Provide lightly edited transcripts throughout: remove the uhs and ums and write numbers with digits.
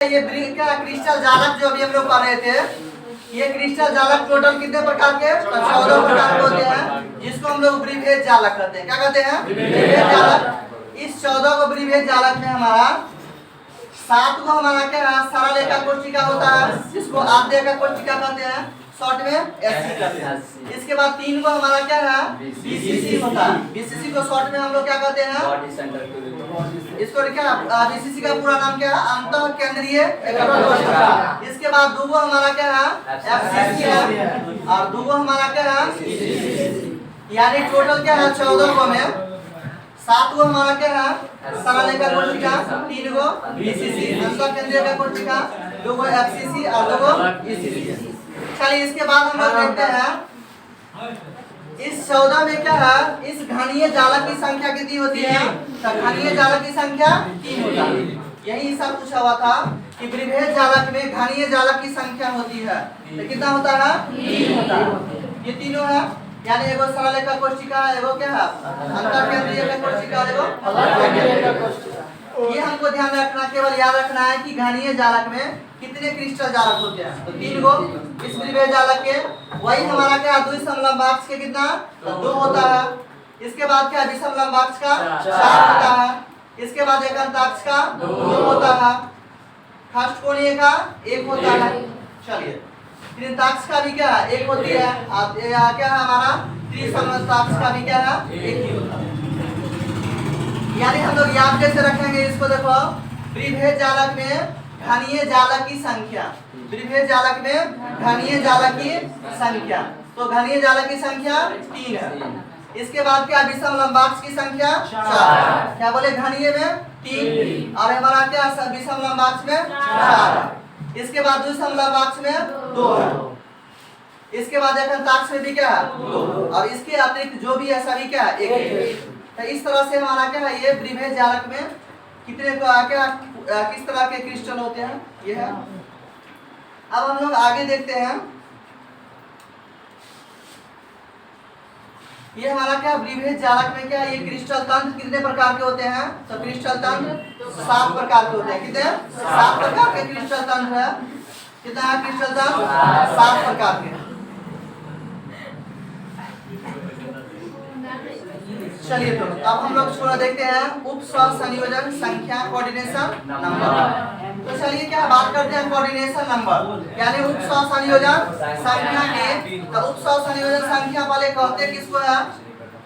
ये ब्रिक का क्रिस्टल जालक जो अभी हम लोग पढ़ रहे थे, ये क्रिस्टल जालक टोटल कितने प्रकार के? 14 प्रकार के होते हैं, जिसको हम लोग ब्रीफेज जालक कहते हैं। क्या कहते हैं? ब्रीफेज जालक। इस 14 को ब्रीफेज जालक में हमारा 7 को हमारा क्या सरल एका कोशिका होता है, जिसको आद्य एका कोशिका कहते हैं, शॉर्ट में एससी कहते हैं। इसके बाद 3 को हमारा क्या है? बीसीसी होता है। बीसीसी को शॉर्ट में हम लोग क्या कहते हैं? इसको क्या बीसीसी का पूरा नाम क्या है? अंतः केंद्रीय एकल कोशिका। इसके बाद 2 हमारा क्या है? एफसीसी है, और 2 हमारा क्या है? यानी टोटल क्या है? 14 को में 7 को हमारा क्या है? सरल एकल कोशिका, 3 को बीसीसी अंतः केंद्रीय एकल कोशिका, 2 को एफसीसी और 2 को बीसीसी। चलिए इसके बाद हम लोग देखते हैं इस 14 में क्या है? इस घनीय जालक की संख्या कितनी होती है? तो घनीय जालक की संख्या 3 होता है। यही सब पूछा हुआ था कि ब्रीफेज जालक में घनीय जालक की संख्या होती है, तो कितना होता है? 3 होता है। ये तीनों है, यानी एगो सरल एकल कोशिका, एगो क्या है? अंतः केंद्रीय एकल कोशिका, एगो अलग एकल कोशिका। ये हमको ध्यान रखना, केवल याद रखना है कि घनीय जालक में कितने क्रिस्टल जालक होते हैं, तो 3 गो इस ब्रीफेज जालक के। वही हमारा क्या द्विसमलंबाक्ष के कितना? 2 होता है। इसके बाद क्या विषमलंबाक्ष का 4 होता है। इसके बाद एकंताक्ष का 2 होता है। फर्स्ट कोणीय का 1 होता है। चलिए त्रिताक्ष का भी क्या 1 होती है, क्या है हमारा त्रिसमलंबाक्ष का भी क्या है? 1 ही होता है। यानी हम लोग याद कैसे रखेंगे इसको? देखो ब्रीफेज जालक में घनीय जालक की संख्या, ब्रीफेज जालक में घनीय जालक की संख्या, तो घनीय जालक की संख्या 3 है। इसके बाद क्या विषमलंबाक्ष की संख्या 4। क्या बोले? घनीय में 3 और हमारा क्या विषमलंबाक्ष में 4 है। इसके बाद द्विसमलंबाक्ष में 2 है। इसके बाद एकंताक्ष में भी क्या है? 2 और इसके अतिरिक्त जो भी है सभी क्या है? 1 है। तो इस तरह से हमारा क्या है? ये ब्रीफेज जालक में कितने क्या किस तरह के क्रिस्टल होते हैं, ये है। अब हम लोग आगे देखते हैं, ये हमारा क्या ब्रीफेज जालक में क्या ये क्रिस्टल तंत्र कितने प्रकार के होते हैं? तो क्रिस्टल तंत्र 7 प्रकार के होते हैं। कितने? 7 प्रकार के क्रिस्टल तंत्र है। कितना है क्रिस्टल तंत्र? 7 प्रकार के। चलिए तो अब हम लोग थोड़ा देखते हैं उप संयोजन संख्या, कोऑर्डिनेशन नंबर। तो चलिए क्या बात करते हैं कोऑर्डिनेशन नंबर, यानी उप संयोजन संख्या के। तो उप संयोजन संख्या वाले कहते किसको है?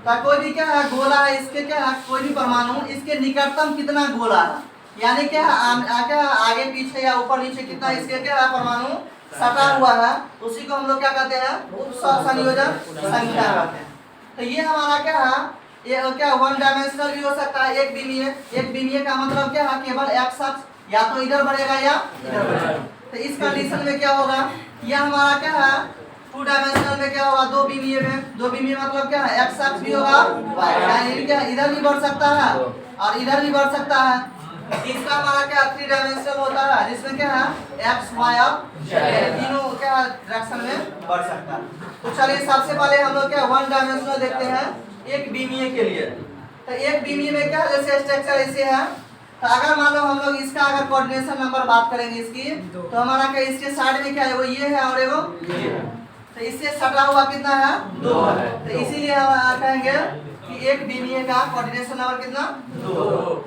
तो कोई भी क्या है गोला है, इसके क्या है कोई भी परमाणु, इसके निकटतम कितना गोला है, यानी क्या आगे पीछे या ऊपर नीचे कितना इसके क्या है परमाणु सटा हुआ है, उसी को हम लोग क्या कहते हैं? उप संयोजन संख्या कहते हैं। तो ये हमारा क्या है? ये क्या 1 डायमेंशनल भी हो सकता है, एक विमीय का मतलब क्या है? केवल एक्स अक्ष या तो इधर बढ़ेगा या इधर बढ़ेगा। तो इस कंडीशन में क्या होगा? यह हमारा क्या है 2 डायमेंशनल में क्या होगा? 2 विमीय में, 2 विमीय मतलब क्या है? एक्स अक्ष भी होगा, यानी क्या इधर भी बढ़ सकता है और इधर भी बढ़ सकता है। इसका हमारा क्या 3 डायमेंशनल होता है, जिसमें क्या है एक्स वाई और तीनों क्या डायरेक्शन में बढ़ सकता है। तो चलिए सबसे पहले हम लोग क्या 1 डायमेंशनल देखते हैं एक विमीय के लिए। तो एक विमीय में क्या जैसे स्ट्रक्चर ऐसे है, तो अगर मान लो हम लोग इसका अगर कोऑर्डिनेशन नंबर बात करेंगे इसकी, तो हमारा क्या इसके साइड में क्या है? वो ये है और एगो ये है। तो इससे सटा हुआ कितना है? 2 है। तो इसीलिए हम कहेंगे कि एक विमीय का कोऑर्डिनेशन नंबर कितना? 2।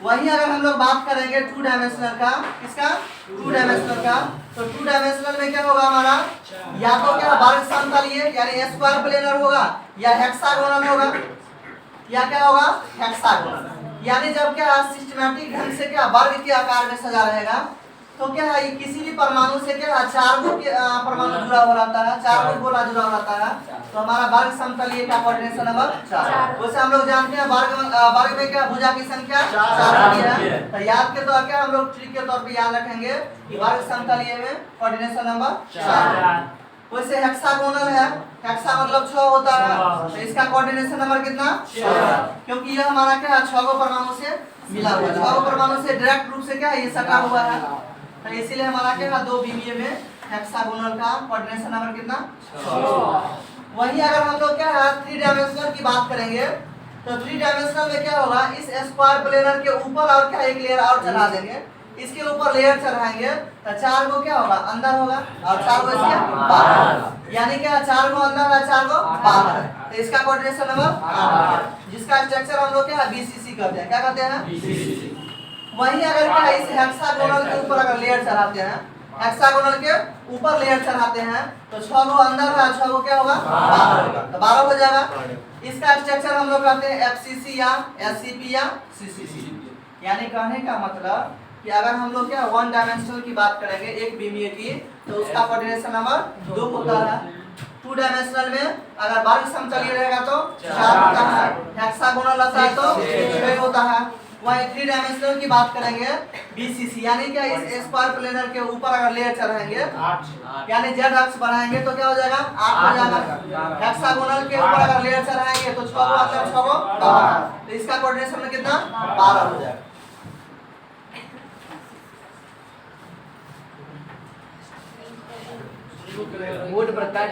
वहीं अगर हम लोग बात करेंगे 2 डायमेंशनल का, किसका? 2 डायमेंशनल का, तो 2 डायमेंशनल में क्या होगा हमारा? या तो क्या वर्ग समतलीय यानी स्क्वायर प्लेनर होगा, या हेक्सागोनल होगा, या क्या होगा? हेक्सागोनल। यानी जब क्या सिस्टमैटिक ढंग से क्या वर्ग के आकार में सजा रहेगा, तो क्या है किसी भी परमाणु से क्या 4 गो परमाणु जुड़ा हुआ रहता है, 4 गो गोला जुड़ा हुआ रहता है, तो हमारा वर्ग समतलीय का कोऑर्डिनेशन नंबर 4। वैसे हम लोग जानते हैं वर्ग में क्या भुजा की संख्या 4 होती है। तो याद के तौर क्या हम लोग ट्रिक के तौर पे याद रखेंगे कि वर्ग समतलीय में कोऑर्डिनेशन नंबर 4। वैसे हेक्सागोनल है, हेक्सा मतलब 6 होता है, तो इसका कोऑर्डिनेशन नंबर कितना? 6, क्योंकि यह हमारा क्या 6 गो परमाणु से मिला हुआ है, 6 गो परमाणु से डायरेक्ट रूप से क्या ये सटा हुआ है। तो इसीलिए हमारा क्या 2 विमीय में हेक्सागोनल का कोऑर्डिनेशन नंबर कितना? 6। वहीं अगर हम लोग क्या है 3 डायमेंशनल की बात करेंगे, तो 3 डायमेंशनल में क्या होगा? इस स्क्वायर प्लेनर के ऊपर और क्या एक लेयर और चढ़ा देंगे, इसके ऊपर लेयर चढ़ाएंगे तो 4 गो क्या होगा, अंदर होगा, और 4 गो इसके बाहर, यानी क्या 4 गो अंदर है 4 गो बाहर है। तो इसका कोऑर्डिनेशन नंबर 8, जिसका स्ट्रक्चर हम लोग क्या बीसीसी कहते हैं। क्या कहते हैं, बीसीसी। वहीं अगर क्या इस हेक्सागोनल के ऊपर अगर लेयर चढ़ाते हैं, हेक्सागोनल के ऊपर लेयर चढ़ाते हैं तो 6 गो अंदर है, 6 गो क्या होगा, बाहर होगा, तो 12 हो जाएगा। इसका स्ट्रक्चर हम लोग कहते हैं एफसीसी या एससीपी या सीसीसी। यानी कहने का मतलब कि अगर हम लोग क्या 1 डायमेंशनल की बात करेंगे, एक बीमीय की, तो उसका कोऑर्डिनेशन नंबर 2 होता है। 2 डायमेंशनल में अगर वर्ग समतलीय रहेगा तो 4 होता है, हेक्सागोनल रहता है तो 6 होता है। वहीं 3 डायमेंशनल की बात करेंगे बीसीसी, यानी क्या इस स्क्वायर प्लेनर के ऊपर अगर लेयर चढ़ाएंगे, यानी जेड अक्ष बढ़ाएंगे तो क्या हो जाएगा, 8 हो जाएगा। हेक्सागोनल के ऊपर अगर लेयर चढ़ाएंगे तो 6 गो अंदर 6 गो बाहर, तो इसका कोऑर्डिनेशन में कितना 12 हो जाएगा। बोर्ड पर काट